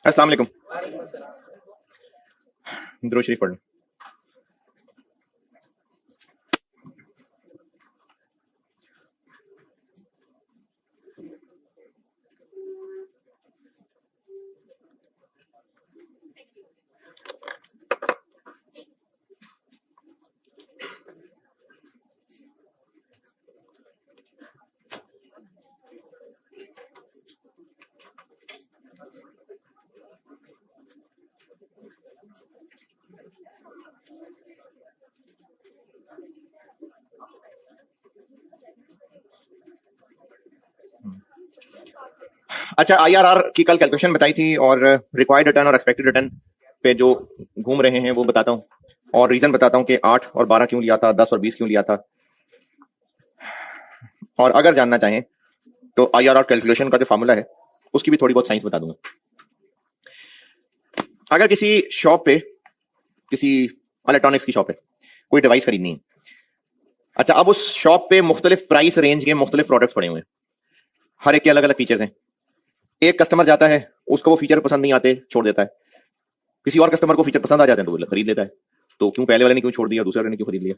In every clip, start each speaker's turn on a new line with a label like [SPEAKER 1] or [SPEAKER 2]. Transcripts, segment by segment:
[SPEAKER 1] अस्सलाम वालेकुम। दुरूद शरीफ पढ़ लो। अच्छा, आईआरआर की कल कैलकुलेशन बताई थी और रिक्वायर्ड रिटर्न और एक्सपेक्टेड रिटर्न पे जो घूम रहे हैं वो बताता हूं और रीजन बताता हूं कि 8 और 12 क्यों लिया था, 10 और 20 क्यों लिया था। और अगर जानना चाहें तो आईआरआर कैलकुलेशन का जो फार्मूला है उसकी भी थोड़ी बहुत साइंस बता दूंगा। अगर किसी शॉप पे, किसी इलेक्ट्रॉनिक्स की शॉप पे कोई डिवाइस खरीदनी है, अच्छा, अब उस शॉप पे मुख्तलिफ प्राइस रेंज के मुख्तलिफ प्रोडक्ट्स पड़े हुए हैं, हर एक के अलग अलग फीचर्स हैं। एक कस्टमर जाता है, उसको वो फीचर पसंद नहीं आते, छोड़ देता है। किसी और कस्टमर को फीचर पसंद आ जाते हैं तो वो खरीद लेता है। तो क्यों पहले वाले ने क्यों छोड़ दिया, दूसरे वाले ने क्यों खरीद लिया?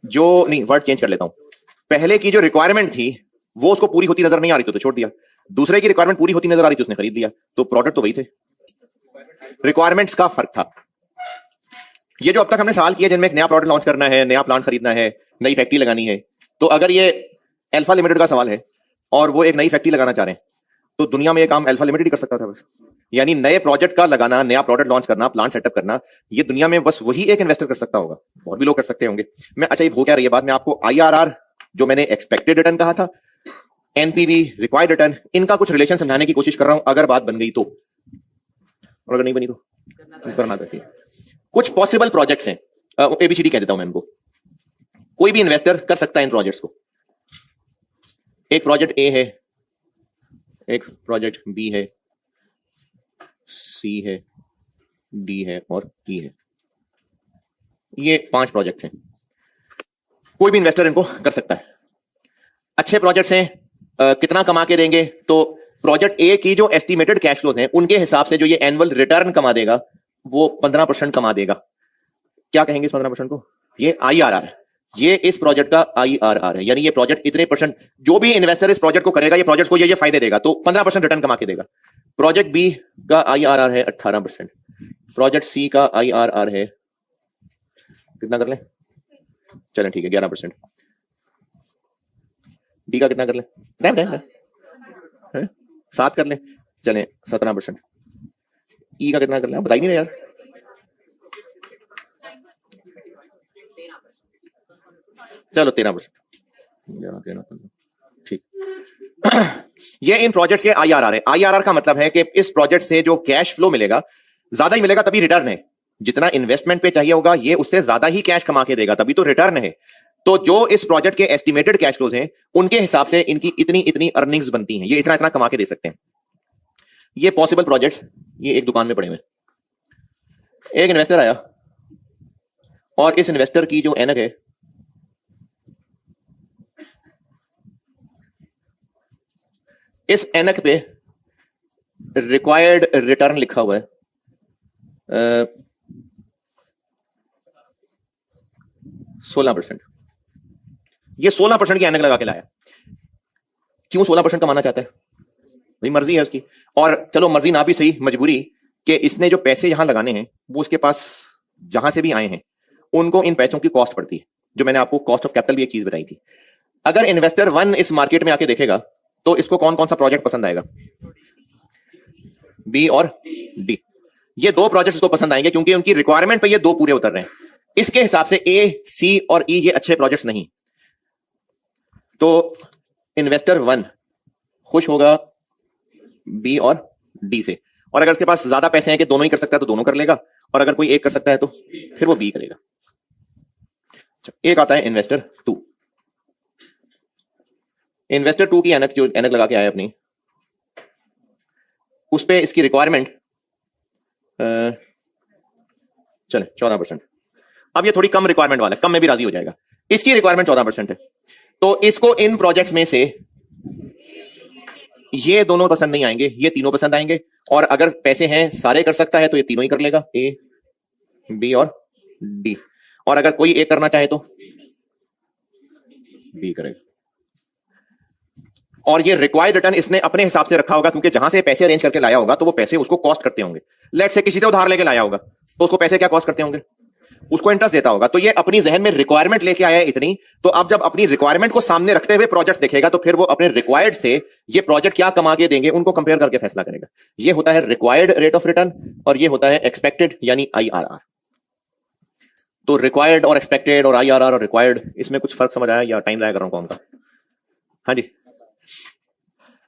[SPEAKER 1] जो नहीं, वर्ड चेंज कर लेता हूं। पहले की जो रिक्वायरमेंट थी वो उसको पूरी होती नजर नहीं आ रही थी तो छोड़ दिया। दूसरे की रिक्वायरमेंट पूरी होती नजर आ रही थी, उसने खरीद लिया। तो प्रोडक्ट तो वही थे, रिक्वायरमेंट्स का फर्क था। ये जो अब तक हमने सवाल किया जिनमें एक नया प्रोडक्ट लॉन्च करना है, नया प्लांट खरीदना है, नई फैक्ट्री लगानी है, तो अगर ये अल्फा लिमिटेड का सवाल है और वो एक नई फैक्ट्री लगाना चाह रहे हैं तो दुनिया में ये काम अल्फा लिमिटेड ही कर सकता था बस। यानी नए प्रोजेक्ट का लगाना, नया प्रोडक्ट लॉन्च करना, प्लांट सेटअप करना, ये दुनिया में बस वही एक इन्वेस्टर कर सकता होगा, और भी लोग कर सकते होंगे। मैं अच्छा, ये हो क्या रही है बात, मैं आपको आईआरआर जो मैंने एक्सपेक्टेड रिटर्न कहा था, एनपीवी, रिक्वायर्ड रिटर्न, इनका कुछ रिलेशन समझाने की कोशिश कर रहा हूं। अगर बात बन गई तो, और अगर नहीं बनी तो करना चाहिए। कुछ पॉसिबल प्रोजेक्ट्स हैं, एबीसीडी कह देता हूं मैं इनको। कोई भी इन्वेस्टर कर सकता है इन प्रोजेक्ट्स को। एक प्रोजेक्ट ए है, एक प्रोजेक्ट बी है, सी है, डी है और ई है। ये 5 प्रोजेक्ट्स हैं। कोई भी इन्वेस्टर इनको कर सकता है। अच्छे प्रोजेक्ट्स हैं, कितना कमा के देंगे? तो प्रोजेक्ट ए की जो एस्टिमेटेड कैश फ्लोज हैं उनके हिसाब से जो ये एनुअल रिटर्न कमा देगा वो 15% कमा देगा। क्या कहेंगे इस 15% को? ये आईआरआर है। ये इस प्रोजेक्ट का आईआरआर है, यानी ये प्रोजेक्ट इतने परसेंट, जो भी इन्वेस्टर इस प्रोजेक्ट को करेगा, ये प्रोजेक्ट को ये फायदे देगा, तो 15% रिटर्न कमा के देगा। प्रोजेक्ट बी का आईआरआर है 18%, प्रोजेक्ट सी का आईआरआर है कितना कर लें, चलें ठीक है 11%, डी का कितना कर लें, 7 कर लें, चलें 17%, ई का कितना कर लें, बता ही नहीं रहे यार, चलो 13%, ठीक। ये इन प्रोजेक्ट्स के आईआरआर है। आईआरआर का मतलब है कि इस प्रोजेक्ट से जो कैश फ्लो मिलेगा ज्यादा ही मिलेगा तभी रिटर्न है। जितना इन्वेस्टमेंट पे चाहिए होगा ये उससे ज्यादा ही कैश कमा के देगा तभी तो रिटर्न है। तो जो इस प्रोजेक्ट के एस्टिमेटेड कैश फ्लोज हैं उनके हिसाब से इनकी इतनी इतनी अर्निंग्स बनती हैं, ये इतना इतना कमा के दे सकते हैं। ये पॉसिबल प्रोजेक्ट्स ये एक दुकान में पड़े हुए। एक इन्वेस्टर आया और इस इन्वेस्टर की जो एनक है इस एनक पे रिक्वायर्ड रिटर्न लिखा हुआ है 16%। ये 16% की एनक लगा के लाया। क्यों 16% कमाना चाहता है? भाई मर्जी है उसकी, और चलो मर्जी ना भी सही, मजबूरी कि इसने जो पैसे यहां लगाने हैं वो उसके पास जहां से भी आए हैं उनको इन पैसों की कॉस्ट पड़ती है, जो मैंने आपको कॉस्ट ऑफ कैपिटल भी एक चीज बताई थी। अगर इन्वेस्टर 1 इस मार्केट में आके देखेगा तो इसको कौन कौन सा प्रोजेक्ट पसंद आएगा? बी और डी। ये 2 प्रोजेक्ट्स इसको पसंद आएंगे क्योंकि उनकी रिक्वायरमेंट पे ये 2 पूरे उतर रहे हैं। इसके हिसाब से ए, सी और ई ये अच्छे प्रोजेक्ट्स नहीं। तो इन्वेस्टर 1 खुश होगा बी और डी से, और अगर उसके पास ज्यादा पैसे हैं कि दोनों ही कर सकता है तो दोनों कर लेगा, और अगर कोई एक कर सकता है तो फिर वो बी करेगा। एक आता है इन्वेस्टर 2। इन्वेस्टर 2 की एनक, जो एनक लगा के आया अपनी, उस पे इसकी रिक्वायरमेंट चले 14%। अब ये थोड़ी कम रिक्वायरमेंट वाला है, कम में भी राजी हो जाएगा। इसकी रिक्वायरमेंट 14% है, तो इसको इन प्रोजेक्ट्स में से ये दोनों पसंद नहीं आएंगे, ये तीनों पसंद आएंगे। और अगर पैसे हैं सारे कर सकता है तो ये तीनों ही कर लेगा, ए बी और डी। और अगर कोई एक करना चाहे तो बी करेगा। और ये रिक्वायर्ड रिटर्न इसने अपने हिसाब से रखा होगा, क्योंकि जहां से पैसे अरेंज करके लाया होगा तो वो पैसे उसको कॉस्ट करते होंगे। लेट से किसी से उधार लेके लाया होगा तो उसको पैसे क्या कॉस्ट करते होंगे, उसको इंटरेस्ट देता होगा। तो ये अपनी जहन में रिक्वायरमेंट लेके आया है इतनी, तो अब जब अपनी रिक्वायरमेंट को सामने रखते हुए प्रोजेक्ट देखेगा तो फिर वो अपने रिक्वायर्ड से ये प्रोजेक्ट क्या कमा के देंगे उनको कंपेयर करके फैसला करेगा। ये होता है रिक्वायर्ड रेट ऑफ रिटर्न और ये होता है एक्सपेक्टेड यानी आईआरआर। तो रिक्वायर्ड और एक्सपेक्टेड और आईआरआर और रिक्वायर्ड, इसमें कुछ फर्क समझ आया या टाइम लगा कर रहा हूं कौन का? हाँ जी।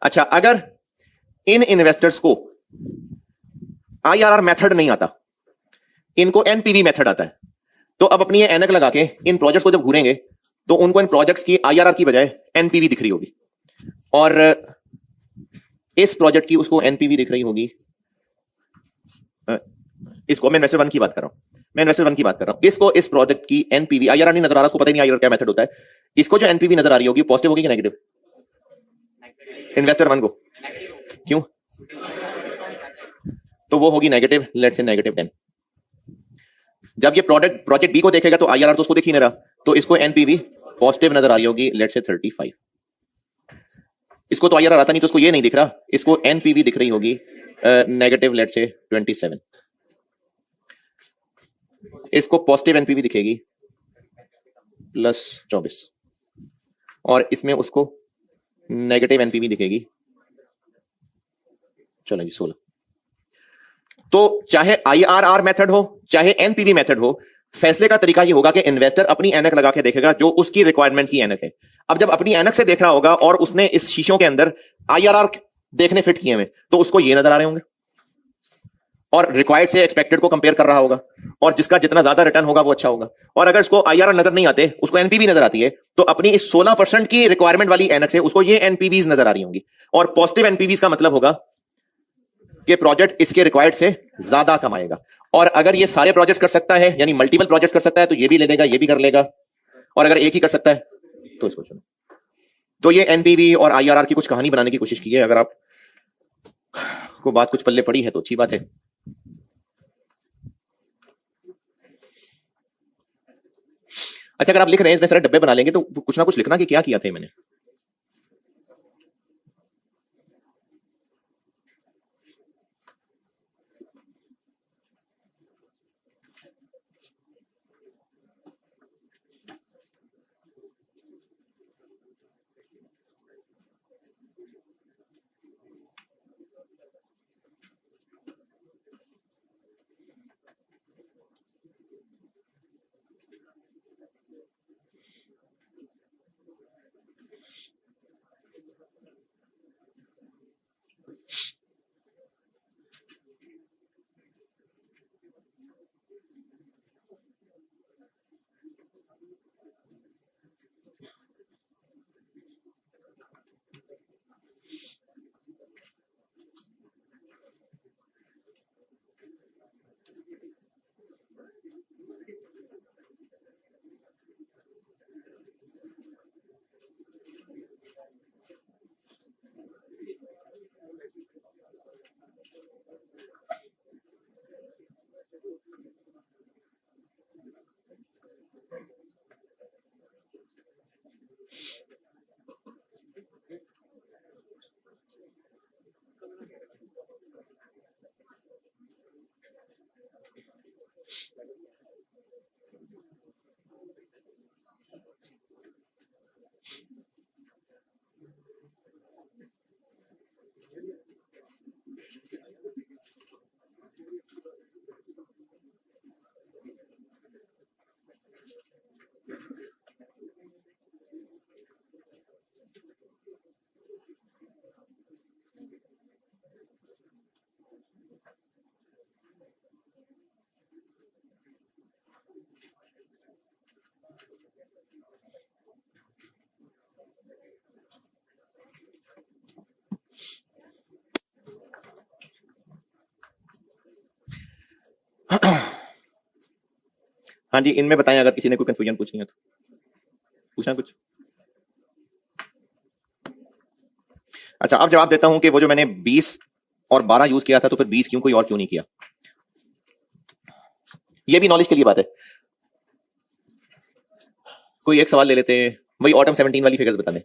[SPEAKER 1] अच्छा, अगर इन इन्वेस्टर्स को आईआरआर मेथड नहीं आता, इनको एनपीवी मेथड आता है, तो अब अपनी ये एनक लगा के इन प्रोजेक्ट्स को जब घूरेंगे तो उनको इन प्रोजेक्ट्स की आईआरआर की बजाय एनपीवी दिख रही होगी। और इस प्रोजेक्ट की उसको एनपीवी दिख रही होगी, इसको मैं इन्वेस्टर वन की बात कर रहा हूं, इसको इस प्रोजेक्ट की एनपीवी, आईआरआर नहीं नजर आ रहा, उसको पता ही नहीं आईआरआर क्या मेथड होता है। इसको जो एनपीवी नजर आ रही होगी पॉजिटिव होगी कि नेगेटिव? इन्वेस्टर वन को क्यों? तो वो होगी नेगेटिव, लेट्स से नेगेटिव 10। जब ये प्रोजेक्ट बी को देखेगा तो आईआरआर तो उसको दिख ही नहीं रहा, तो इसको एनपीवी पॉजिटिव नजर आ रही होगी, लेट्स से 35। इसको तो आईआरआर आता नहीं तो उसको ये नहीं दिख रहा, इसको एनपीवी दिख रही होगी नेगेटिव, लेट्स से 27। इसको पॉजिटिव एनपीवी दिखेगी +24 और इसमें उसको नेगेटिव एनपीवी दिखेगी, चलो जी 16। तो चाहे आईआरआर मेथड हो चाहे एनपीवी मेथड हो, फैसले का तरीका ये होगा कि इन्वेस्टर अपनी एनक लगा के देखेगा जो उसकी रिक्वायरमेंट की एनक है। अब जब अपनी एनक से देख रहा होगा और उसने इस शीशों के अंदर आईआरआर देखने फिट किए हुए, तो उसको ये नजर आ रहे होंगे और रिक्वायर्ड से एक्सपेक्टेड को कंपेयर कर रहा होगा, और जिसका जितना ज्यादा रिटर्न होगा वो अच्छा होगा। और अगर इसको आईआरआर नजर नहीं आते, उसको एनपीवी नजर आती है, तो अपनी इस 16% की रिक्वायरमेंट वाली एनक से उसको ये एनपीवीज नजर आ रही होंगी। और पॉजिटिव एनपीवीज का मतलब होगा कि प्रोजेक्ट इसके रिक्वायर्ड से ज्यादा कमाएगा। और अगर ये सारे प्रोजेक्ट कर सकता है यानी मल्टीपल प्रोजेक्ट कर सकता है तो ये भी ले लेगा, ये भी कर लेगा। और अगर एक ही कर सकता है तो इसको चुनो। तो ये एनपीवी और आईआरआर की कुछ कहानी बनाने की कोशिश की है। अगर आप को बात कुछ पल्ले पड़ी है तो अच्छी बात है। अच्छा, अगर आप लिख रहे हैं इसमें सारे डब्बे बना लेंगे तो कुछ ना कुछ लिखना कि क्या किया था मैंने। हाँ जी, इनमें बताएं अगर किसी ने कोई कंफ्यूजन पूछनी है तो पूछना कुछ। अच्छा, अब जवाब देता हूं कि वो जो मैंने 20 और 12 यूज किया था, तो फिर 20 क्यों, कोई और क्यों नहीं किया? ये भी नॉलेज के लिए बात है। कोई एक सवाल ले लेते हैं, वही ऑटम 17 वाली फिगर्स बता दें।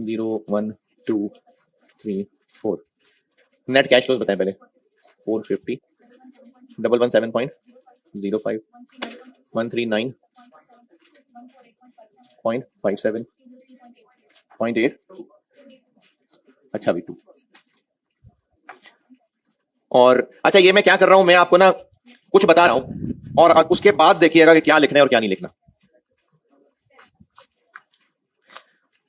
[SPEAKER 1] 0 1 2 3 4 नेट कैश फ्लोज बताएं पहले। 450 117.05 139.57.8 अच्छा भी 2। और अच्छा, ये मैं क्या कर रहा हूं, मैं आपको ना कुछ बता रहा हूं और उसके बाद देखिएगा कि क्या लिखना है और क्या नहीं लिखना।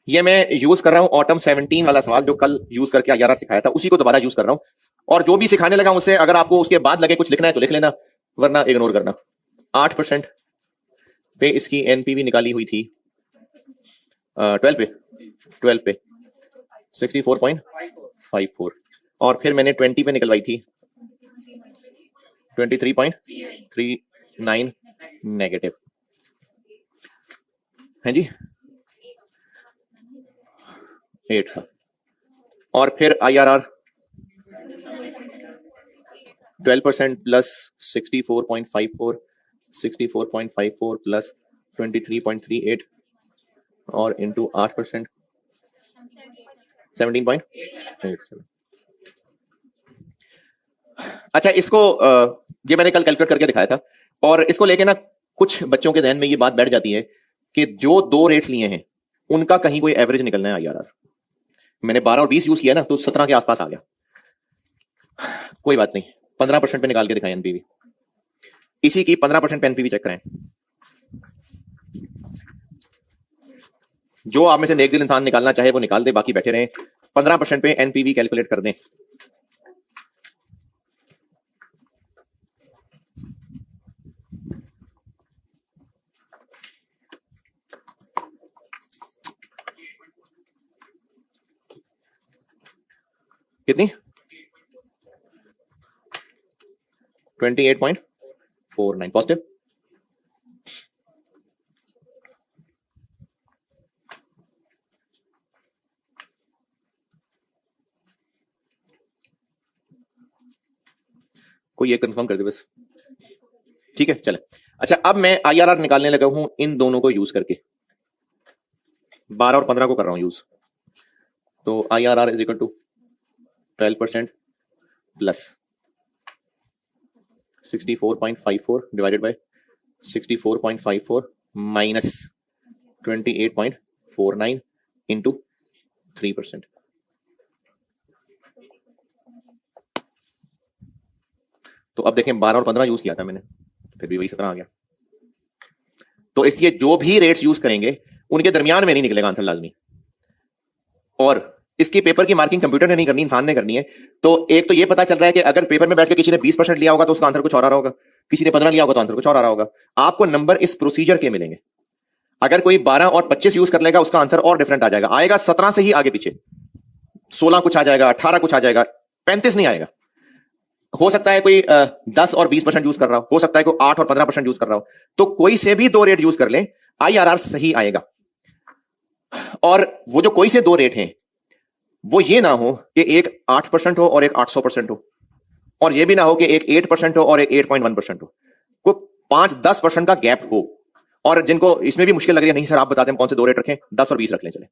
[SPEAKER 1] ये मैं यूज कर रहा हूं ऑटम 17 वाला सवाल जो कल यूज करके आयारा सिखाया था, उसी को दोबारा यूज कर रहा हूं। और जो भी सिखाने लगा उससे अगर आपको उसके बाद लगे कुछ लिखना है तो लिख लेना, वरना इग्नोर करना। 8% पे इसकी एनपीवी निकाली हुई थी, 12 पे 64.54 और फिर मैंने 20 पे निकलवाई थी 23.39 नेगेटिव है जी, 8 था। और फिर IRR 12% प्लस 64.54 प्लस 23.38 और इंटू 8% 17.87। अच्छा, इसको ये मैंने कल कैलकुलेट करके दिखाया था और इसको लेके ना कुछ बच्चों के जहन में ये बात बैठ जाती है कि जो 2 रेट्स लिए हैं उनका कहीं कोई एवरेज निकलना है IRR। मैंने 12 और 20 यूज किया ना तो 17 के आसपास आ गया। कोई बात नहीं, 15% पे निकाल के दिखाएं एनपीवी। इसी की 15% पे एनपीवी चेक करें। जो आप में से नेक दिल इंसान निकालना चाहे वो निकाल दे, बाकी बैठे रहें। 15% पे एनपीवी कैलकुलेट कर दें। कितनी? 28.49 पॉजिटिव। कोई ये कंफर्म कर दे बस, ठीक है चले। अच्छा, अब मैं IRR निकालने लगा हूं इन दोनों को यूज करके, 12 और 15 को कर रहा हूं यूज। तो IRR is equal to 12% plus 64.54 divided by 64.54 minus 28.49 into 3%। तो अब देखें 12 और 15 यूज किया था मैंने, फिर भी वही 17 आ गया। तो इसलिए जो भी रेट्स यूज करेंगे उनके दरमियान में नहीं निकलेगा आंसर लाजमी। और इसकी पेपर की मार्किंग कंप्यूटर ने नहीं करनी, इंसान ने करनी है। तो एक तो ये पता चल रहा है कि अगर पेपर में बैठ के किसी ने 20% लिया होगा तो उसका आंसर कुछ और आ रहा होगा, किसी ने 15 लिया होगा तो आंसर कुछ और आ रहा होगा। आपको नंबर इस प्रोसीजर के मिलेंगे। अगर कोई 12 और 25 यूज कर लेगा उसका आंसर और डिफरेंट आ जाएगा, आएगा 17 से ही आगे पीछे, 16 कुछ आ जाएगा, 18 कुछ आ जाएगा, 35 नहीं आएगा। हो सकता है कोई 10 और 20% यूज कर रहा हो सकता है कोई 8 और 15% यूज कर रहा हो। तो कोई से भी 2 रेट यूज कर ले, IRR सही आएगा। और वो जो कोई से 2 रेट हैं वो ये ना हो कि एक 8% हो और एक 800% हो, और ये भी ना हो कि एक 8% हो और एक 8.1% हो। कोई 5-10% का गैप हो। और जिनको इसमें भी मुश्किल लग रही है, नहीं सर आप बता दें कौन से 2 रेट रखें, 10 और 20 रख लें, चले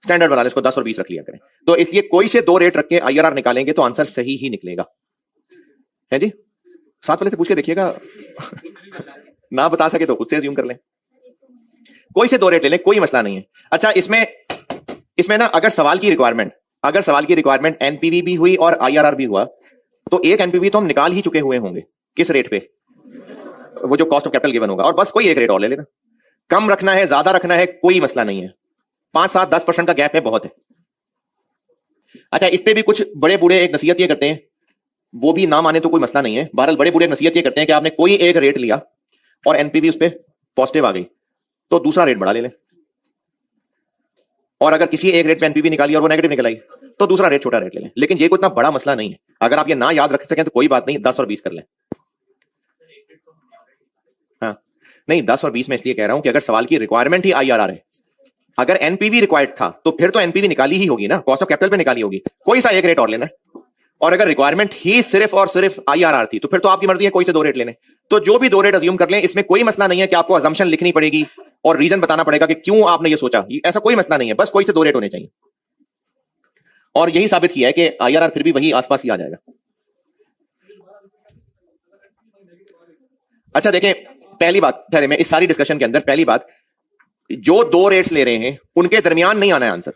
[SPEAKER 1] स्टैंडर्ड बना लें इसको, 10 और 20 रख लिया करें। तो इसलिए कोई से 2 रेट रख के IRR निकालेंगे तो आंसर सही ही निकलेगा, है जी। साथ वाले से पूछ के देखिएगा ना बता सके तो खुद से अज्यूम कर लें। कोई से 2 रेट ले लें, कोई मसला नहीं है। अच्छा, इसमें ना अगर सवाल की रिक्वायरमेंट एनपीवी भी हुई और IRR भी हुआ तो एक एनपीवी तो हम निकाल ही चुके हुए होंगे। किस रेट पे? वो जो कॉस्ट ऑफ कैपिटल गिवन होगा, और बस कोई एक रेट और ले लेना। कम रखना है ज्यादा रखना है कोई मसला नहीं है, 5-7-10% का गैप है, बहुत है। अच्छा, इस पे भी कुछ बड़े बूढ़े एक नसीहत ये करते हैं, वो भी ना माने तो कोई मसला नहीं है। बहरहाल बड़े बूढ़े नसीहत ये करते हैं कि आपने कोई एक रेट लिया और एनपीवी उस पर पॉजिटिव आ गई तो दूसरा रेट बढ़ा ले लें, और अगर किसी एक रेट पे एनपीवी निकाली और वो नेगेटिव निकल आई तो दूसरा रेट छोटा रेट ले लें। लेकिन ये कोई इतना बड़ा मसला नहीं है। अगर आप ये ना याद रख सकें तो कोई बात नहीं, 10 और 20 कर लें। हाँ नहीं, 10 और 20 में इसलिए कह रहा हूं कि अगर सवाल की रिक्वायरमेंट ही IRR है अगर एनपीवी रिक्वायर्ड था तो फिर तो एनपीवी निकाली ही होगी ना, कॉस्ट ऑफ कैपिटल पे निकाली होगी, कोई सा एक रेट और लेना है। और अगर रिक्वायरमेंट ही सिर्फ और सिर्फ आईआरआर थी तो फिर तो आपकी मर्जी है कोई से दो रेट लेने। तो जो भी दो रेट अज्यूम कर लें, इसमें कोई मसला नहीं है कि आपको अजम्पशन लिखनी पड़ेगी और रीजन बताना पड़ेगा कि क्यों आपने ये सोचा, ऐसा कोई मसला नहीं है, बस कोई से दो रेट होने चाहिए। और यही साबित किया है कि आईआरआर फिर भी वही आसपास ही आ जाएगा। अच्छा देखें, पहली बात ठहरे में इस सारी डिस्कशन के अंदर पहली बात, जो दो रेट्स ले रहे हैं उनके दरमियान नहीं आना है आंसर,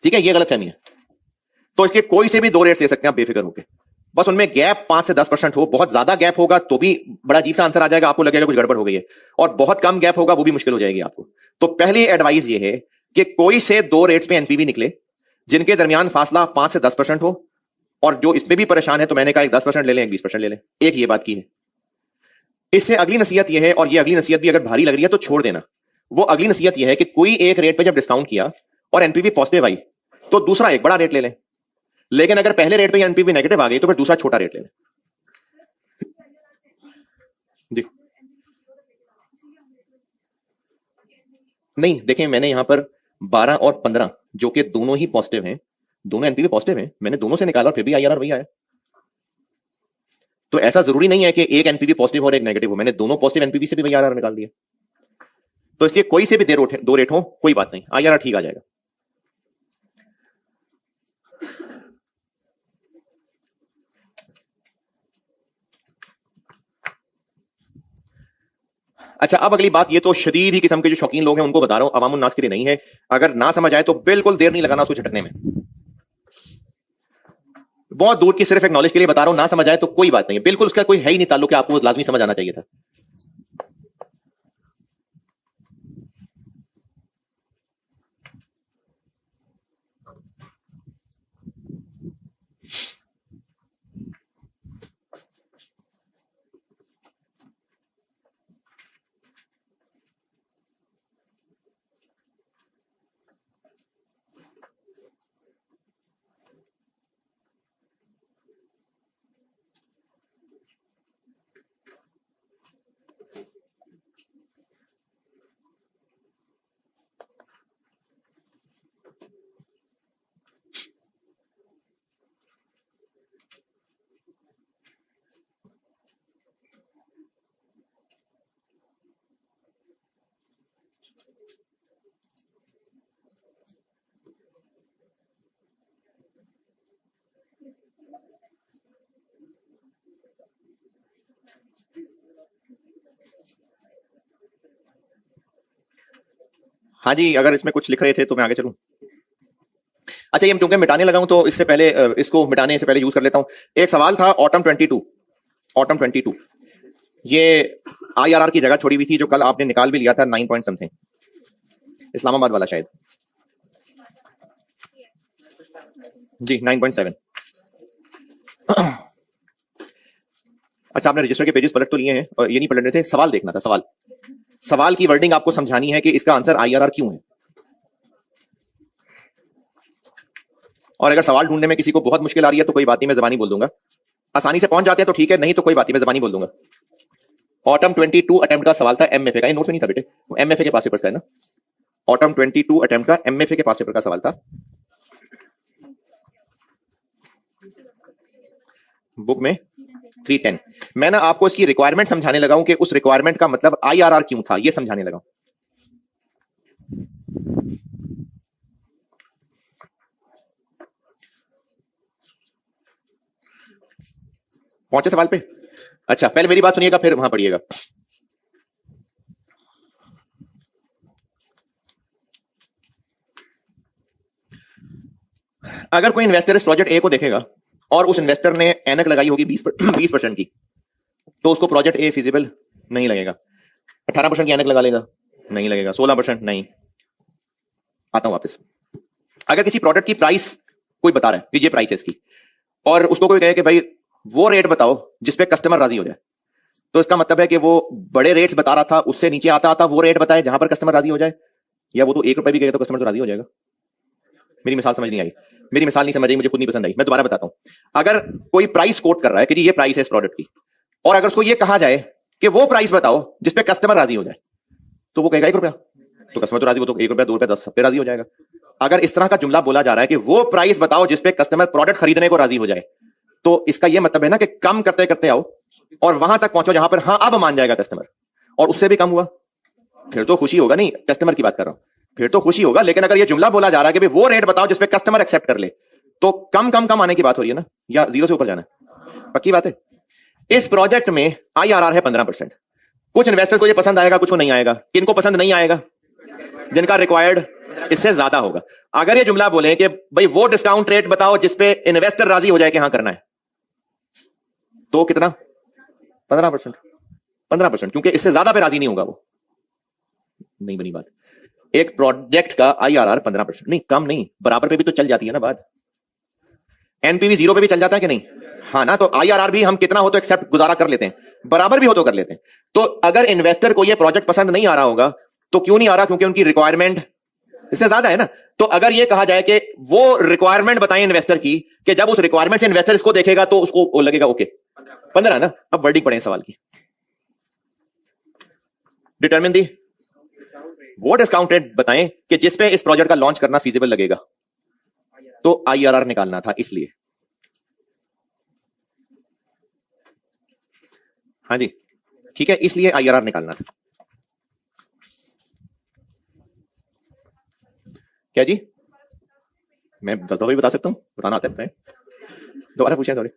[SPEAKER 1] ठीक है, ये गलतफहमी है। तो इसलिए कोई से भी दो रेट्स ले सकते हैं आप बेफिक्र होकर, बस उनमें गैप 5 से 10% हो। बहुत ज्यादा गैप होगा तो भी बड़ा अजीब सा आंसर आ जाएगा, आपको लगेगा कुछ गड़बड़ हो गई है, और बहुत कम गैप होगा वो भी मुश्किल हो जाएगी आपको। तो पहली एडवाइस ये है कि कोई से दो रेट्स पे एनपीवी निकले जिनके दरमियान फासला 5 से 10% हो, और जो इसमें भी परेशान है तो मैंने कहा एक 10% ले लें, एक 20% ले लें, एक ये बात की है। इससे अगली नसीहत यह है, और ये अगली नसीहत भी अगर भारी लग रही है तो छोड़ देना, वो अगली नसीहत यह है कि कोई एक रेट पे जब डिस्काउंट किया और एनपीवी पॉजिटिव आई तो दूसरा एक बड़ा रेट ले लें, लेकिन अगर पहले रेट पे एनपीवी नेगेटिव आ गई तो फिर दूसरा छोटा रेट ले लें। जी नहीं, देखें मैंने यहां पर 12 और 15 जो कि दोनों ही पॉजिटिव हैं, दोनों एनपीवी पॉजिटिव हैं, मैंने दोनों से निकाला और फिर भी आईआरआर वही आया। तो ऐसा जरूरी नहीं है कि एक एनपीवी पॉजिटिव और एक नेगेटिव हो, मैंने दोनों पॉजिटिव एनपीवी से भी वही आईआरआर निकाल दिया। तो इसलिए कोई से भी दो रेट हो कोई बात नहीं, आईआरआर ठीक आ जाएगा। अच्छा, अब अगली बात, ये तो शदीद ही किस्म के जो शौकीन लोग हैं उनको बता रहा हूं, अवामुन नास के लिए नहीं है। अगर ना समझ आए तो बिल्कुल देर नहीं लगाना उसको झटकने में, बहुत दूर की सिर्फ एक नॉलेज के लिए बता रहा हूं। ना समझ आए तो कोई बात नहीं है, बिल्कुल उसका कोई है ही नहीं ताल्लुक, आपको लाजमी समझ आना चाहिए था। हाँ जी, अगर इसमें कुछ लिख रहे थे तो मैं आगे चलूं। अच्छा, ये क्योंकि मिटाने लगा हूं तो इससे पहले इसको मिटाने से पहले यूज कर लेता हूं। एक सवाल था ऑटम 22, ये आईआरआर की जगह छोड़ी हुई थी जो कल आपने निकाल भी लिया था, 9 पॉइंट समथिंग, इस्लामाबाद वाला शायद जी, 9.7। अच्छा, आपने रजिस्टर के पेजेस पलट तो लिए हैं और ये नहीं पलट रहे थे, सवाल देखना था। सवाल की वर्डिंग आपको समझानी है कि इसका आंसर आईआरआर क्यों है। और अगर सवाल ढूंढने में किसी को बहुत मुश्किल आ रही है तो कोई बात नहीं, मैं ज़बानी बोल दूंगा। आसानी से पहुंच जाते हैं तो ठीक है, नहीं तो कोई बात नहीं, मैं ज़बानी बोल दूंगा। ऑटम 22 अटेम्प्ट का सवाल था एमएफए का, ये नोट्स में नहीं था बेटे, एमएफए के पास पेपर का है ना। ऑटम 22 अटेम्प्ट का एमएफए के पास पेपर का सवाल था, बुक में 310। मैं ना आपको इसकी रिक्वायरमेंट समझाने लगा हूं कि उस रिक्वायरमेंट का मतलब आईआरआर क्यों था, ये समझाने लगा हूं। पहुंचे सवाल पे? अच्छा, पहले मेरी बात सुनिएगा फिर वहां पढ़िएगा। अगर कोई इन्वेस्टर इस प्रोजेक्ट ए को देखेगा और उस इन्वेस्टर ने एनक लगाई होगी 20% की, तो उसको प्रोजेक्ट ए फिजिबल नहीं लगेगा। 18% की एनक लगा लेगा, नहीं लगेगा। 16% नहीं। आता हूं वापस। अगर किसी प्रोडक्ट की प्राइस कोई बता रहा है कि ये प्राइस है इसकी, और उसको कोई कहे कि भाई वो रेट बताओ जिसपे कस्टमर राजी हो जाए, तो इसका मतलब है कि वो बड़े रेट्स बता रहा था, उससे नीचे आता वो रेट बताए जहां पर कस्टमर राजी हो जाए, या वो तो 1 रुपए भी कहे तो कस्टमर तो राजी हो जाएगा। मेरी मिसाल समझ नहीं आई, मेरी मिसाल नहीं समझ आई, मुझे खुद नहीं पसंद आई, मैं दोबारा बताता हूं। अगर कोई प्राइस कोट कर रहा है कि जी ये प्राइस है इस प्रोडक्ट की, और अगर उसको ये कहा जाए कि वो प्राइस बताओ जिसपे कस्टमर राजी हो जाए, तो वो कहेगा 1 रुपया। तो कस्टमर तो राजी, वो तो 1 रुपया 2 रुपया 10 सब पे राजी हो जाएगा। अगर इस तरह का जुमला बोला जा रहा है कि वो प्राइस बताओ जिसपे कस्टमर प्रोडक्ट खरीदने को राजी हो जाए, तो इसका यह मतलब है ना कि कम करते करते आओ और वहां तक पहुंचो जहां पर हाँ अब मान जाएगा कस्टमर, और उससे भी कम हुआ फिर तो खुशी होगा। नहीं, कस्टमर की बात कर रहा हूं, फिर तो खुशी होगा। लेकिन अगर यह जुमला बोला जा रहा है कि भाई वो रेट बताओ जिसपे कस्टमर एक्सेप्ट कर ले, तो कम कम कम आने की बात हो रही है ना, या 0 से ऊपर जाना है? पक्की बात है। इस प्रोजेक्ट में IRR है 15%। कुछ इन्वेस्टर्स को ये पसंद आएगा, कुछ को नहीं आएगा। किनको पसंद नहीं आएगा? जिनका रिक्वायर्ड इससे ज्यादा होगा। अगर ये जुमला बोले कि भाई वो डिस्काउंट रेट बताओ जिसपे इन्वेस्टर राजी हो जाए कि हां करना है, तो कितना? 15%। 15%, क्योंकि इससे ज्यादा पे राजी नहीं होगा वो। नहीं बनी बात। एक प्रोजेक्ट का IRR 15%, नहीं कम नहीं, बराबर पे भी तो चल जाती है ना बात। NPV 0 पे भी चल जाता है कि नहीं? हाँ ना, तो IRR भी हम कितना हो तो एक्सेप्ट गुजारा कर लेते हैं, बराबर भी हो तो कर लेते हैं। तो अगर इन्वेस्टर को यह प्रोजेक्ट पसंद नहीं आ रहा होगा, तो क्यों नहीं आ रहा? क्योंकि उनकी रिक्वायरमेंट इससे ज्यादा है ना। तो अगर यह कहा जाए कि वो रिक्वायरमेंट बताएं इन्वेस्टर की, कि जब उस रिक्वायरमेंट से इन्वेस्टर इसको देखेगा तो उसको लगेगा ओके 15 ना। अब वर्डिंग पढ़ें सवाल की। डिटरमिन दी वो डिस्काउंट रेट बताएं कि जिसपे इस प्रोजेक्ट का लॉन्च करना फीजिबल लगेगा, तो IRR निकालना था इसलिए। हाँ जी ठीक है, इसलिए IRR निकालना था। क्या जी? मैं दफा भी बता सकता हूं, बताना आता है। दोबारा पूछें, सॉरी।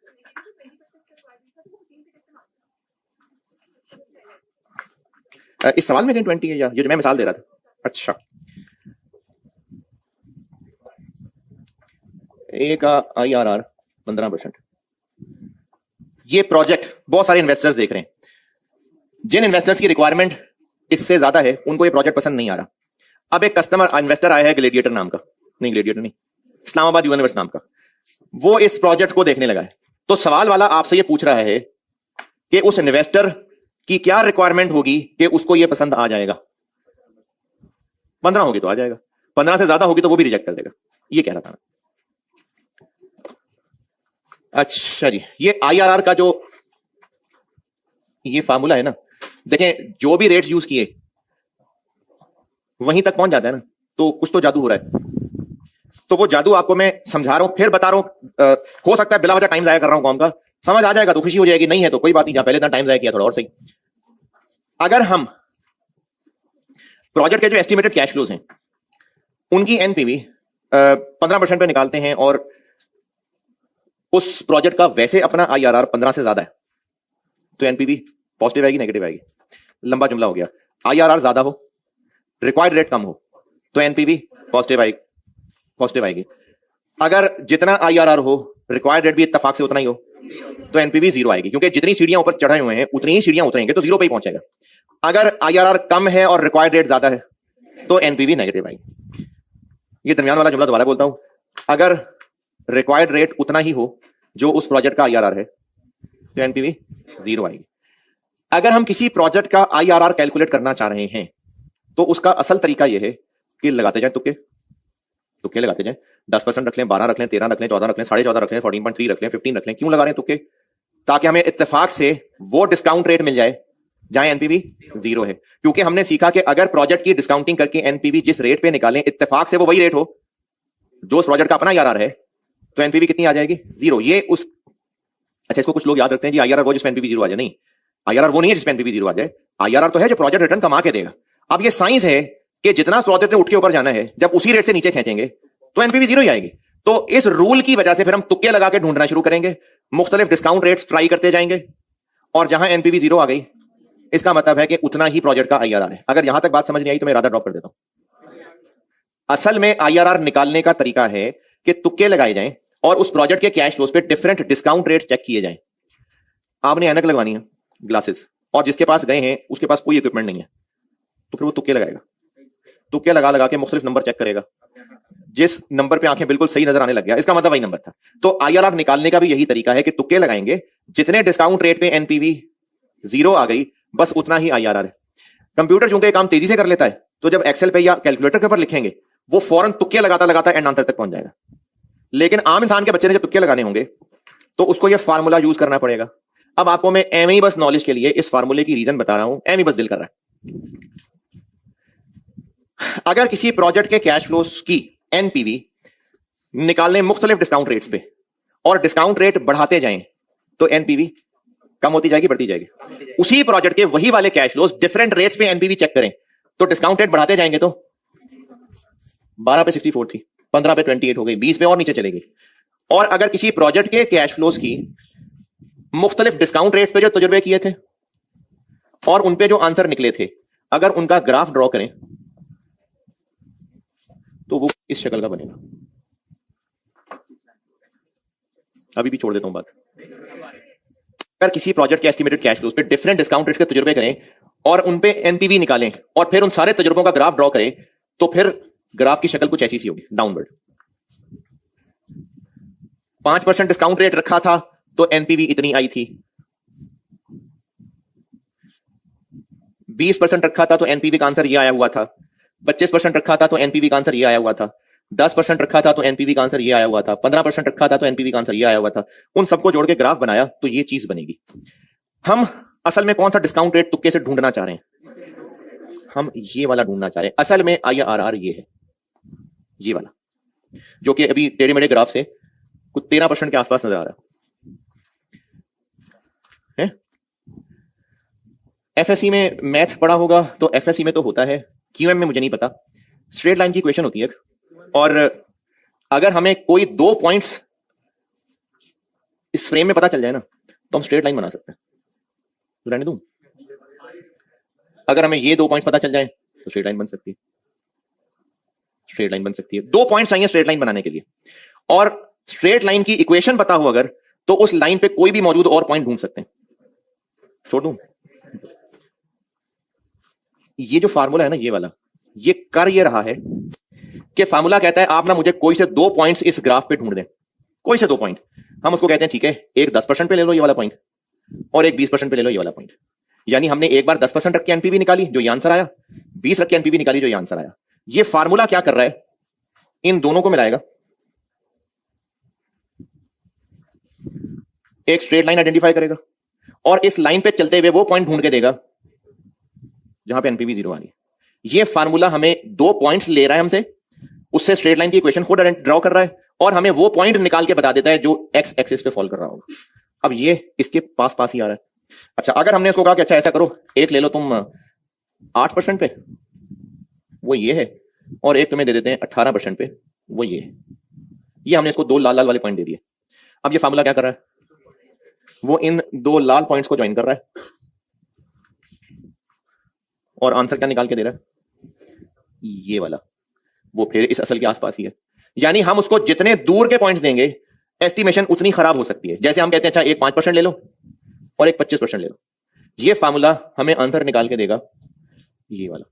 [SPEAKER 1] इस सवाल में कहीं 20 है या ये जो मैं मिसाल दे रहा था? अच्छा, ए का IRR 15%। ये प्रोजेक्ट बहुत सारे इन्वेस्टर्स देख रहे हैं। जिन इन्वेस्टर्स की रिक्वायरमेंट इससे ज्यादा है उनको ये प्रोजेक्ट पसंद नहीं आ रहा। अब एक कस्टमर इन्वेस्टर आया है ग्लेडिएटर नाम का, नहीं ग्लेडिएटर नहीं, इस्लामाबाद यूनिवर्सिटी नाम का, वो इस प्रोजेक्ट को देखने लगा है। तो सवाल वाला आपसे ये पूछ रहा है कि उस इन्वेस्टर की क्या रिक्वायरमेंट होगी कि उसको ये पसंद आ जाएगा। 15 होगी तो आ जाएगा, 15 से ज्यादा होगी तो वो भी रिजेक्ट कर देगा। ये कह रहा था। अच्छा जी, ये IRR का जो ये फार्मूला है ना, देखें जो भी रेट्स यूज किए वहीं तक पहुंच जाता है ना, तो कुछ तो जादू हो रहा है। तो वो जादू आपको मैं समझा रहा हूं, फिर बता रहा हूं। हो सकता है बिला वजह टाइम जाया कर रहा हूं कौन का, समझ आ जाएगा तो खुशी हो जाएगी, नहीं है तो कोई बात नहीं, जहां पहले इतना टाइम जाया किया थोड़ा और सही। अगर हम प्रोजेक्ट के जो एस्टिमेटेड कैश फ्लोज हैं उनकी NPV 15% पे निकालते हैं और उस प्रोजेक्ट का वैसे अपना IRR 15 से ज्यादा है, तो NPV पॉजिटिव आएगी नेगेटिव आएगी? लंबा जुमला हो गया। IRR ज्यादा हो, रिक्वायर्ड रेट कम हो, तो NPV पॉजिटिव आएगी। अगर जितना IRR हो रिक्वायर्ड रेट भी इत्तेफाक से उतना ही हो, तो NPV 0 आएगी, क्योंकि जितनी सीढ़ियां ऊपर चढ़े हुए हैं उतनी ही सीढ़ियां उतरेंगे तो 0 पे ही पहुंचेगा। अगर IRR कम है और रिक्वायर्ड रेट ज्यादा है तो NPV नेगेटिव आएगी। ये दरमियान वाला जुमला दोबारा बोलता हूं, अगर रिक्वायर्ड रेट उतना ही हो जो उस प्रोजेक्ट का IRR है तो NPV 0 आएगी। अगर हम किसी प्रोजेक्ट का IRR कैलकुलेट करना चाह रहे हैं तो उसका असल तरीका यह है कि लगाते जाए तुक्के लगाते जाए। 10% रख लें, 12 रख लें, 13 रख लें, 14 रख लें, 14.5 रख लें, 14.3 रख लें, 15 रख लें। क्यों लगा रहे हैं तुक्के? ताकि हमें इत्तेफाक से वो डिस्काउंट रेट मिल जाए जहां NPV 0 है। क्योंकि हमने सीखा कि अगर प्रोजेक्ट की डिस्काउंटिंग करके NPV जिस रेट पे निकालें इत्तेफाक से वो वही रेट हो जो उस प्रोजेक्ट का अपना IRR है, तो NPV कितनी आ जाएगी? 0। ये उस अच्छा, इसको कुछ लोग याद रखते हैं जी IRR वो जिसमें NPV 0 आ जाए। नहीं, IRR वो नहीं है जिसमें NPV 0 आ जाए। IRR तो है जो प्रोजेक्ट रिटर्न कमा के देगा। अब ये साइंस है कि जितना प्रोजेक्ट ने उठ के ऊपर जाना है, जब उसी रेट से नीचे खींचेंगे तो NPV 0 ही आएगी। तो इस रूल की वजह से फिर हम तुक्के लगा के ढूंढना शुरू करेंगे, मुख्तलिफ डिस्काउंट रेट्स ट्राई करते जाएंगे, और जहां NPV 0 आ गई इसका मतलब है कि उतना ही प्रोजेक्ट का IRR है। अगर यहां तक बात समझ नहीं आई तो मैं इरादा ड्रॉप कर देता हूं। असल में IRR निकालने का तरीका है कि तुक्के लगाए जाएं और उस प्रोजेक्ट के कैश फ्लोज पे डिफरेंट डिस्काउंट रेट चेक किए जाएं। आपने ऐनक लगवानी है, ग्लासेस, और जिसके पास गए हैं उसके पास कोई इक्विपमेंट नहीं है, तो फिर वो तुक्के लगाएगा। तुक्के लगा लगा के मुख्तलिफ नंबर चेक करेगा, जिस नंबर पे आंखें बिल्कुल सही नजर आने लग गया इसका मतलब वही नंबर था। तो IRR निकालने का भी यही तरीका है कि तुक्के लगाएंगे, जितने डिस्काउंट रेट पे NPV 0 आ गई बस उतना ही IRR है। कंप्यूटर चूंकि काम तेजी से कर लेता है, तो जब एक्सेल पे या कैलकुलेटर के ऊपर लिखेंगे वो फौरन तुक्के लगाता लगाता एंड आंसर तक पहुंच जाएगा। लेकिन आम इंसान के बच्चे ने जब तुक्के लगाने होंगे तो उसको ये फार्मूला यूज करना पड़ेगा। अब आपको मैं एम ही बस नॉलेज के लिए इस फार्मूले की रीजन बता रहा हूं, एम ही बस दिल कर रहा है। अगर किसी प्रोजेक्ट के कैश फ्लोस की एनपीवी निकालने मुख्तलिफ डिस्काउंट रेट्स पे और डिस्काउंट रेट बढ़ाते जाएं तो एनपीवी कम होती जाएगी, बढ़ती जाएगी। उसी प्रोजेक्ट के वही वाले कैश फ्लोस डिफरेंट रेट्स पे एनपीवी चेक करें तो डिस्काउंट रेट बढ़ाते जाएंगे तो 12 पे 64 थी, 15 पे 28 हो गई, 20 पे और नीचे चलेगी। और अगर किसी प्रोजेक्ट के कैश फ्लोस की मुख्तलिफ डिस्काउंट रेट्स पे जो तजुर्बे किए थे और उन पे जो आंसर निकले थे, अगर उनका ग्राफ ड्रॉ करें तो वो इस शक्ल का बनेगा। अभी भी छोड़ देता हूं बात। अगर किसी प्रोजेक्ट के एस्टिमेटेड कैश फ्लोस पे डिफरेंट डिस्काउंट रेट्स के तजुर्बे करें और उन पे एनपीवी निकालें और फिर उन सारे तजुर्बों का ग्राफ ड्रॉ करें तो फिर ग्राफ की शक्ल कुछ ऐसी सी होगी, डाउनवर्ड। 5% डिस्काउंट रेट रखा था तो एनपीवी इतनी आई थी, 20% रखा था तो एनपीवी का आंसर ये आया हुआ था, 25% रखा था तो एनपीवी का आंसर ये आया हुआ था, 10% रखा था तो एनपीवी का आंसर ये आया हुआ था, 15% रखा था तो एनपीवी का आंसर ये आया हुआ था। उन सबको जोड़ के ग्राफ बनाया तो ये चीज बनेगी। हम असल में कौन सा डिस्काउंट रेट तुक्के से ढूंढना चाह रहे हैं? हम ये वाला ढूंढना चाह रहे हैं। असल में IRR ये है, ये वाला, जो कि अभी टेढ़े मेढ़े ग्राफ से कुछ 13% के आसपास नजर आ रहा है। एफएससी में मैथ पढ़ा होगा तो एफएससी में तो होता है, क्यूएम में मुझे नहीं पता। स्ट्रेट लाइन की इक्वेशन होती है और अगर हमें कोई 2 पॉइंट्स इस फ्रेम में पता चल जाए ना तो हम स्ट्रेट लाइन बना सकते हैं। तो रहने दूं, अगर हमें ये 2 पॉइंट्स पता चल जाए तो स्ट्रेट लाइन बन सकती है, स्ट्रेट लाइन बन सकती है। 2 पॉइंट्स चाहिए स्ट्रेट लाइन बनाने के लिए, और स्ट्रेट लाइन की इक्वेशन पता हो अगर तो उस लाइन पे कोई भी मौजूद और पॉइंट ढूंढ सकते हैं। छोड़ दूं, ये जो फार्मूला है ना, ये वाला, ये कर ये रहा है कि फार्मूला कहता है आप ना मुझे कोई से 2 पॉइंट्स इस ग्राफ पे ढूंढ दें, कोई से 2 पॉइंट। हम उसको कहते हैं ठीक है, एक 10% पे ले लो ये वाला पॉइंट और एक 20% पे ले लो ये वाला पॉइंट। यानी हमने एक बार 10% रख के एनपीवी निकाली जो ये आंसर आया, 20 रख के एनपीवी निकाली जो ये आंसर आया। ये फार्मूला क्या कर रहा है, इन दोनों को मिलाएगा, एक स्ट्रेट लाइन आइडेंटिफाई करेगा और इस लाइन पे चलते हुए वो पॉइंट ढूंढ के देगा जहां पे एनपीवी 0 आ रही है। ये फार्मूला हमें 2 पॉइंट्स ले रहा है हमसे, उससे स्ट्रेट लाइन की इक्वेशन खुद ड्रॉ कर रहा है और हमें वो पॉइंट निकाल के बता देता है जो एक्स एक्सिस पे फॉल कर रहा होगा। अब ये इसके पास पास ही आ रहा है। अच्छा, अगर हमने उसको कहा कि अच्छा ऐसा करो, एक ले लो तुम 8% पे, वो ये है, और एक तुम्हें दे देते हैं 18% पे, वो ये है। ये हमने इसको 2 लाल लाल वाले पॉइंट दे दिए। अब ये फार्मूला क्या कर रहा है, वो इन 2 लाल पॉइंट्स को ज्वाइन कर रहा है और आंसर क्या निकाल के दे रहा है, ये वाला, वो फिर इस असल के आसपास ही है। यानी हम उसको जितने दूर के पॉइंट्स देंगे एस्टिमेशन उतनी खराब हो सकती है। जैसे हम कहते हैं अच्छा एक 5% ले लो और एक 25% ले लो, ये फार्मूला हमें आंसर निकाल के देगा ये वाला।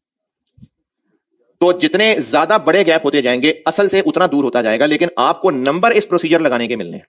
[SPEAKER 1] तो जितने ज्यादा बड़े गैप होते जाएंगे असल से उतना दूर होता जाएगा, लेकिन आपको नंबर इस प्रोसीजर लगाने के मिलने हैं।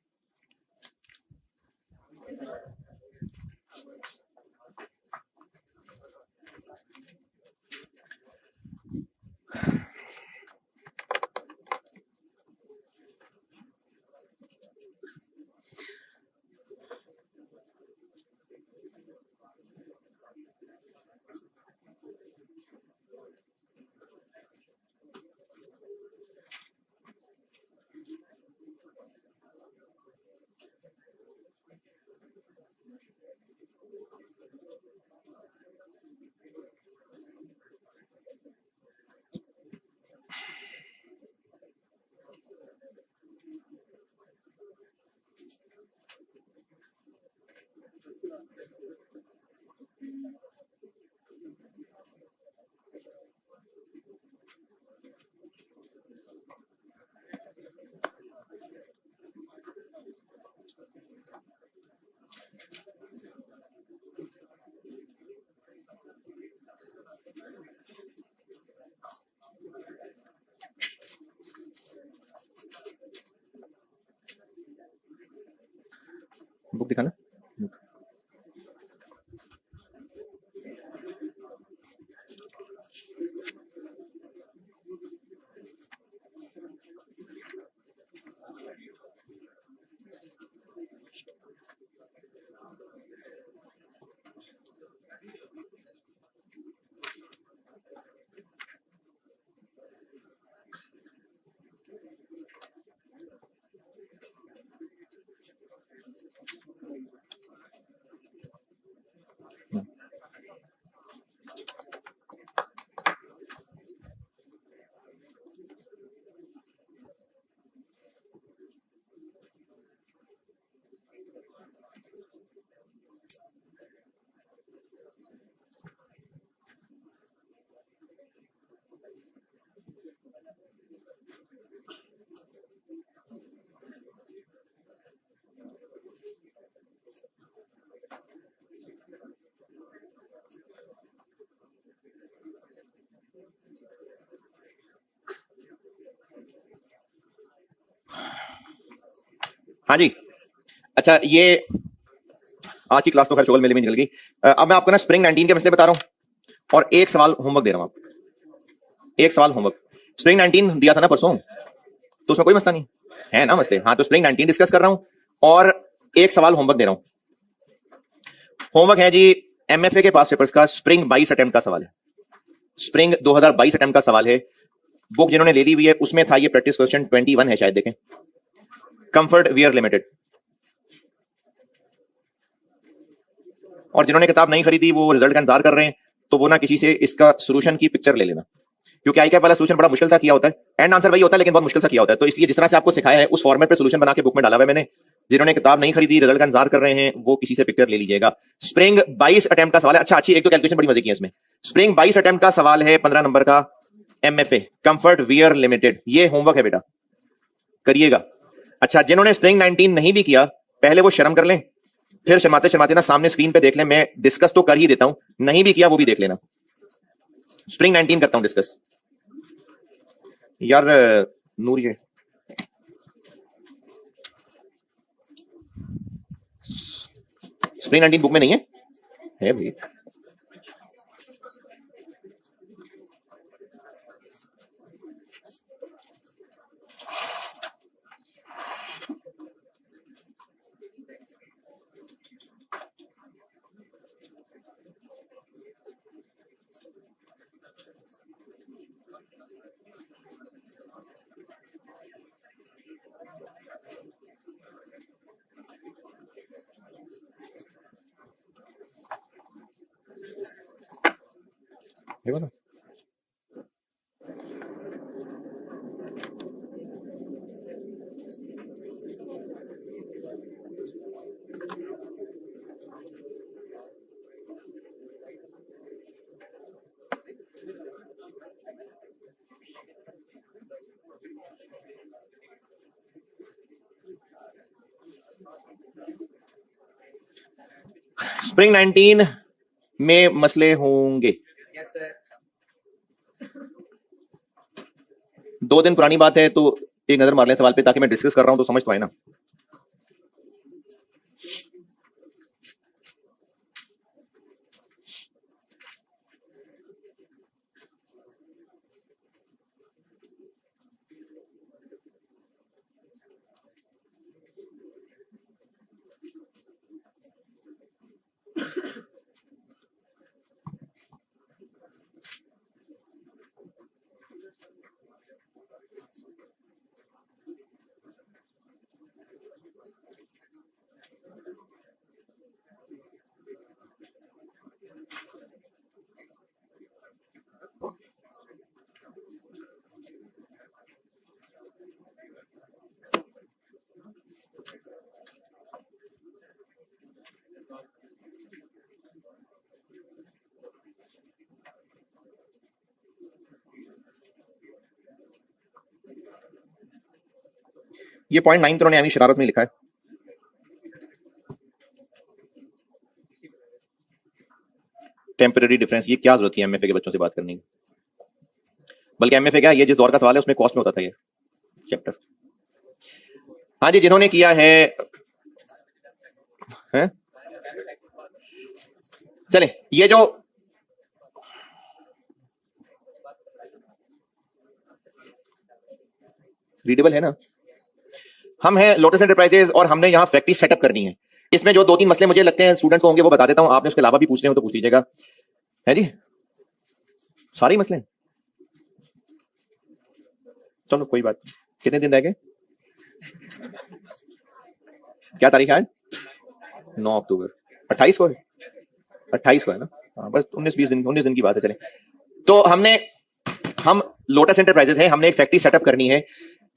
[SPEAKER 1] बुक दिखाना। हाँ जी, अच्छा ये आज की क्लास तो खैर शोगल मेले में निकल गई। अब मैं आपको ना स्प्रिंग 19 के मसले बता रहा हूं और एक सवाल होमवर्क दे रहा हूं आपको। एक सवाल होमवर्क, स्प्रिंग 19 दिया था ना परसों, तो उसमें कोई मसला नहीं है ना मसले। हाँ, तो स्प्रिंग 19 डिस्कस कर रहा हूं और एक सवाल होमवर्क दे रहा हूं। होमवर्क है जी एमएफए के पास पेपर्स का स्प्रिंग 22 अटेम्प्ट का सवाल है। स्प्रिंग 2022 अटेम्प्ट का सवाल है। बुक जिन्होंने ले ली हुई है उसमें था ये प्रैक्टिस क्वेश्चन 21 है शायद, देखें। Comfort wear limited. और जिन्होंने किताब नहीं खरीदी वो रिजल्ट का इंतजार कर रहे हैं, तो वो ना किसी से इसका सोल्यूशन की पिक्चर ले लेना, क्योंकि आई कैप वाला सोल्यूशन बड़ा मुश्किल सा किया होता है। एंड आंसर वही होता है लेकिन बहुत मुश्किल सा किया होता है। तो इसलिए जिस तरह से आपको सिखाया है उस फॉर्मेट पे सोल्यूशन बना के बुक में डाला हुआ है मैंने। जिन्होंने किताब नहीं खरीदी, रिजल्ट का इंतजार कर रहे हैं, वो किसी से पिक्चर ले लीजिएगा। स्प्रिंग 22 अटेम्प्ट का सवाल है। अच्छा, अच्छी एक तो कैलकुलेशन बड़ी मजे की है इसमें। स्प्रिंग 22 अटेम्प्ट का सवाल है, 15 नंबर का, एमएफए कंफर्ट वियर लिमिटेड। ये होमवर्क है बेटा, करिएगा। अच्छा, जिन्होंने स्प्रिंग 19 नहीं भी किया पहले वो शर्म कर लें, फिर शर्माते शर्माते ना सामने स्क्रीन पे देख लें। मैं डिस्कस तो कर ही देता हूं, नहीं भी किया वो भी देख लेना। स्प्रिंग 19 करता हूं डिस्कस। यार नूर, ये स्प्रिंग 19 बुक में नहीं है भाई। देखो ना, स्प्रिंग 19 में मसले होंगे। दो दिन पुरानी बात है तो एक नजर मार लें सवाल पे, ताकि मैं डिस्कस कर रहा हूं तो समझ पाए ना। ये पॉइंट 9 तो उन्होंने शरारत में लिखा है। टेम्पररी डिफरेंस, ये क्या जरूरत है एमएफए के बच्चों से बात करने की? बल्कि एमएफए क्या, ये जिस दौर का सवाल है उसमें कॉस्ट में होता था ये चैप्टर। हाँ जी, जिन्होंने किया है चले, ये जो रीडेबल है ना, हम हैं लोटस एंटरप्राइजेज और हमने यहाँ फैक्ट्री सेटअप करनी है। इसमें जो 2-3 मसले मुझे लगते हैं स्टूडेंट्स को होंगे वो बता देता हूं, आपने उसके अलावा भी पूछने हो तो पूछ लीजिएगा। है जी, सारे मसले। चलो कोई बात, कितने दिन रह गए? क्या तारीख है आज? 9 अक्टूबर। 28 को है, 28 को है ना। हाँ, बस 19 दिन की बात है। चले, तो हम लोटस एंटरप्राइजेज हैं, हमने एक फैक्ट्री सेटअप करनी है।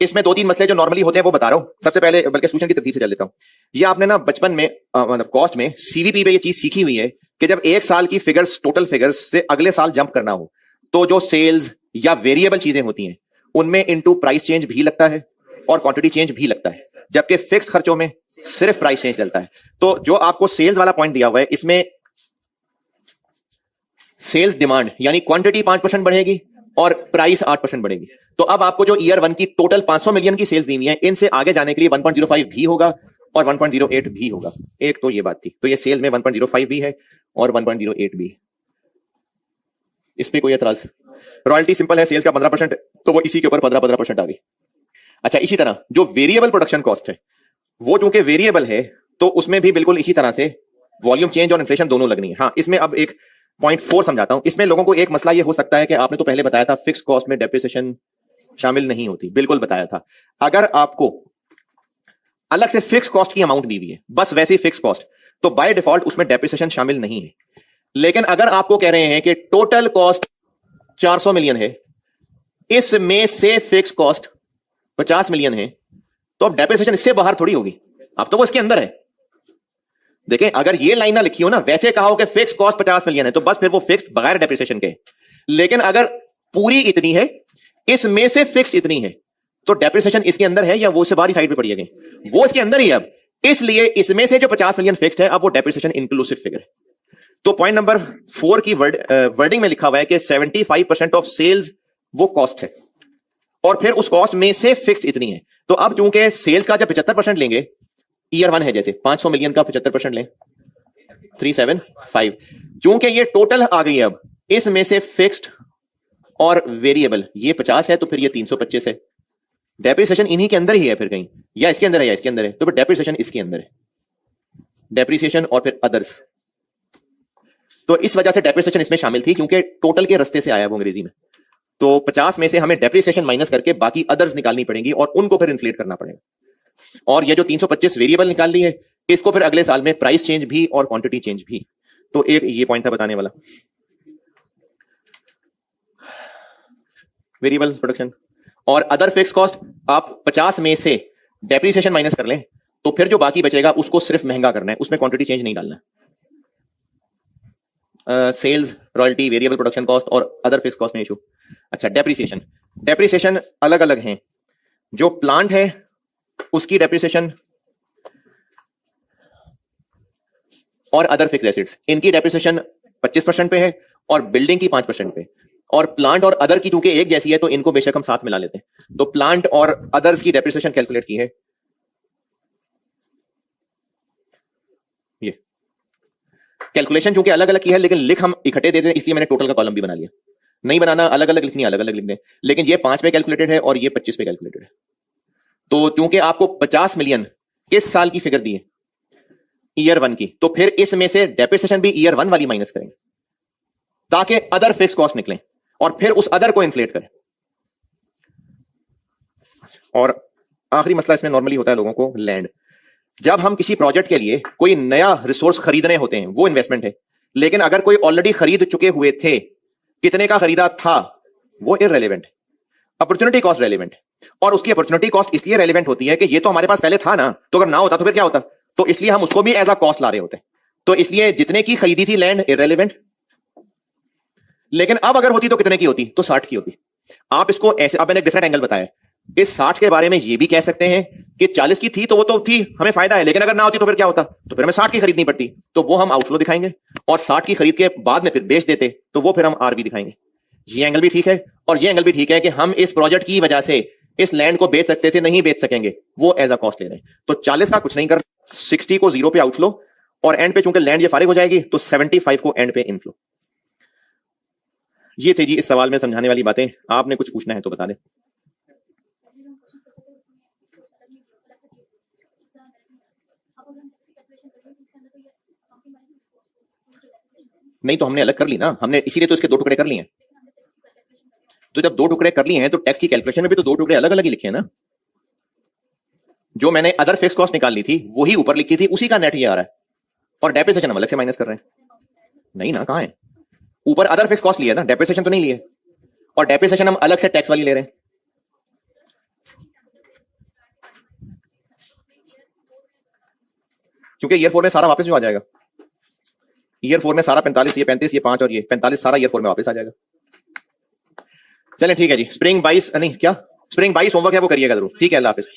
[SPEAKER 1] इसमें 2-3 मसले जो नॉर्मली होते हैं वो बता रहा हूं। सबसे पहले, बल्कि सोल्यूशन की तरतीब से चल लेता हूं। ये आपने ना बचपन में मतलब कॉस्ट में सीवीपी पे ये चीज सीखी हुई है कि जब एक साल की फिगर्स, टोटल फिगर्स से अगले साल जंप करना हो तो जो सेल्स या वेरिएबल चीजें होती हैं उनमें इनटू प्राइस चेंज भी लगता है और क्वांटिटी चेंज भी लगता है, जबकि फिक्स्ड खर्चों में सिर्फ प्राइस चेंज चलता है। तो जो आपको सेल्स वाला पॉइंट दिया हुआ है, इसमें सेल्स डिमांड यानी क्वांटिटी 5% बढ़ेगी और प्राइस 8% बढ़ेगी। तो अब आपको जो ईयर 1 की टोटल 500 मिलियन की सेल्स दी हुई है, इनसे आगे जाने के लिए 1.05 भी होगा और 1.08 भी होगा। एक तो ये बात थी। तो ये सेल में 1.05 भी है और 1.08 भी है। इस पे कोई एतराज? रॉयल्टी सिंपल है, सेल्स का 15%, तो वो इसी के ऊपर 15% आ गई। अच्छा, इसी तरह जो वेरिएबल प्रोडक्शन कॉस्ट है, वो चूंकि वेरिएबल है तो उसमें भी बिल्कुल इसी तरह से वॉल्यूम चेंज और इन्फ्लेशन दोनों लगनी है। हाँ, इसमें अब एक 0.4 समझाता हूं। इसमें लोगों को एक मसला ये हो सकता है कि आपने तो पहले बताया था फिक्स कॉस्ट में डेप्रिसिएशन शामिल नहीं होती। बिल्कुल बताया था। अगर आपको अलग से फिक्स कॉस्ट की अमाउंट दी हुई है, बस वैसे ही फिक्स कॉस्ट, तो बाय डिफॉल्ट उसमें डेप्रिसिएशन शामिल नहीं है। लेकिन अगर आपको कह रहे हैं कि टोटल कॉस्ट 400 मिलियन है, इसमें से फिक्स कॉस्ट 50 मिलियन है, तो अब डेप्रिसिएशन इससे बाहर थोड़ी होगी, अब तो वो इसके अंदर है। देखें, अगर ये लाइन ना लिखी हो ना, वैसे कहा हो कि फिक्स कॉस्ट 50 मिलियन है, तो बस फिर वो फिक्स बगैर डेप्रिसिएशन के। लेकिन अगर पूरी इतनी है, इसमें से फिक्स इतनी है, तो डेप्रिसिएशन इसके अंदर है या वो इससे बाहरी साइड पे पड़ी है? वो इसके अंदर ही है। अब इसलिए इसमें से जो 50 मिलियन फिक्स्ड है, अब वो डेप्रिसिएशन इंक्लूसिव फिगर है। तो पॉइंट नंबर 4 की वर्डिंग में लिखा हुआ है कि 75% ऑफ सेल्स वो कॉस्ट है और फिर उस कॉस्ट में से फिक्स्ड इतनी है। तो अब चूंकि सेल्स का जब 75% लेंगे, ईयर 1 है, जैसे 500 मिलियन का 75% लें, 375। चूंकि ये टोटल आ गई है, अब इसमें से फिक्स्ड और वेरिएबल ये 50 है, तो फिर ये 325 है। डेप्रिसिएशन इन्हीं के अंदर ही है फिर कहीं, या इसके अंदर है या इसके अंदर है, तो फिर डेप्रिसिएशन इसके अंदर है। डेप्रिसिएशन और फिर अदर्स, तो इस वजह से डेप्रिसिएशन इसमें शामिल थी, क्योंकि टोटल के रस्ते से आया वो अंग्रेजी में। तो 50 में से हमें डेप्रिसिएशन माइनस करके बाकी अदर्स निकालनी पड़ेंगी और उनको फिर इन्फ्लेट करना पड़ेगा। और ये जो 325 वेरिएबल निकाल ली है, इसको फिर अगले साल में प्राइस चेंज भी और क्वांटिटी चेंज भी। तो एक ये पॉइंट था बताने वाला, वेरिएबल प्रोडक्शन और अदर फिक्स कॉस्ट। आप 50 में से डेप्रिसिएशन माइनस कर लें, तो फिर जो बाकी बचेगा उसको सिर्फ महंगा करना है, उसमें क्वांटिटी चेंज नहीं डालना। Sales, royalty, variable production cost और अदर फिक्स कॉस्ट में इशू। अच्छा, डेप्रिसिएशन, डेप्रिसिएशन अलग अलग हैं। जो प्लांट है उसकी डेप्रिसिएशन और अदर फिक्स एसेट्स, इनकी डेप्रिसिएशन 25% पे है और बिल्डिंग की 5% पे। और प्लांट और अदर की चूंकि एक जैसी है, तो इनको बेशक हम साथ मिला लेते हैं। तो प्लांट और अदर्स की डेप्रिसिएशन कैलकुलेट की है, ये कैलकुलेशन चूंकि अलग अलग की है, लेकिन लिख हम इकट्ठे दे दें, इसलिए मैंने टोटल का कॉलम भी बना लिया। नहीं बनाना, अलग अलग लिखनी, अलग अलग लिख दें। लेकिन ये 5 पे कैलकुलेटेड है और ये 25 पे कैलकुलेटेड है। तो चूंकि आपको 50 मिलियन किस साल की फिगर दी है, ईयर 1 की, तो फिर इसमें से डेप्रिसिएशन भी ईयर 1 वाली माइनस करेंगे ताकि अदर फिक्स कॉस्ट निकलें और फिर उस अदर को इन्फ्लेट करें। और आखिरी मसला इसमें नॉर्मली होता है लोगों को, लैंड। जब हम किसी प्रोजेक्ट के लिए कोई नया रिसोर्स खरीदने होते हैं, वो इन्वेस्टमेंट है। लेकिन अगर कोई ऑलरेडी खरीद चुके हुए थे, कितने का खरीदा था वो इररिलेवेंट है, अपॉर्चुनिटी कॉस्ट रेलेवेंट है। और उसकी अपॉर्चुनिटी कॉस्ट इसलिए रेलेवेंट होती है कि ये तो हमारे पास पहले था ना, तो अगर ना होता तो फिर क्या होता, तो इसलिए हम उसको भी एज अ कॉस्ट ला रहे होते हैं। तो इसलिए जितने की खरीदी थी लैंड इररिलेवेंट, लेकिन अब अगर होती तो कितने की होती, तो 60 की होती। आप इसको ऐसे, अब मैंने डिफरेंट एंगल बताया। इस 60 के बारे में ये भी कह सकते हैं कि 40 की थी तो वो तो थी, हमें फायदा है, लेकिन अगर ना होती तो फिर क्या होता, तो फिर हमें 60 की खरीदनी पड़ती, तो वो हम आउटफ्लो दिखाएंगे। और 60 की खरीद के बाद में फिर बेच देते, तो वो फिर हम आरबी दिखाएंगे। ये एंगल भी ठीक है और ये एंगल भी ठीक है कि हम इस प्रोजेक्ट की वजह से इस लैंड को बेच सकते थे, नहीं बेच सकेंगे, वो एज अ कॉस्ट ले रहे हैं। तो 40 का कुछ नहीं कर, 60 को 0 पे आउटफ्लो और एंड पे चूंकि लैंड ये फारिग हो जाएगी, तो 75 को एंड पे इनफ्लो। ये थे जी इस सवाल में समझाने वाली बातें। आपने कुछ पूछना है तो बता दें। नहीं, तो हमने अलग कर ली ना, हमने इसीलिए तो इसके 2 टुकड़े कर लिए हैं। तो जब 2 टुकड़े कर लिए हैं, तो टैक्स की कैलकुलेशन में भी तो 2 टुकड़े अलग अलग ही लिखे हैं ना। जो मैंने अदर फिक्स कॉस्ट निकाल ली थी वही ऊपर लिखी थी, उसी का नेट ये आ रहा है। और डेप्रिसिएशन हम अलग से माइनस कर रहे हैं। नहीं ना, कहां है, ऊपर अदर फिक्स कॉस्ट लिया ना, डेप्रिसिएशन तो नहीं लिए। और डेप्रिसिएशन हम अलग से टैक्स वाली ले रहे हैं। क्योंकि ईयर 4 में सारा वापस जो आ जाएगा, ईयर 4 में सारा 45, ये 35, ये 5 और ये 45 सारा ईयर 4 में वापस आ जाएगा। चलें ठीक है जी। स्प्रिंग 22 नहीं क्या, स्प्रिंग 22 होमवर्क है वो करिएगा जरूर। ठीक है, अल्लाह हाफिज।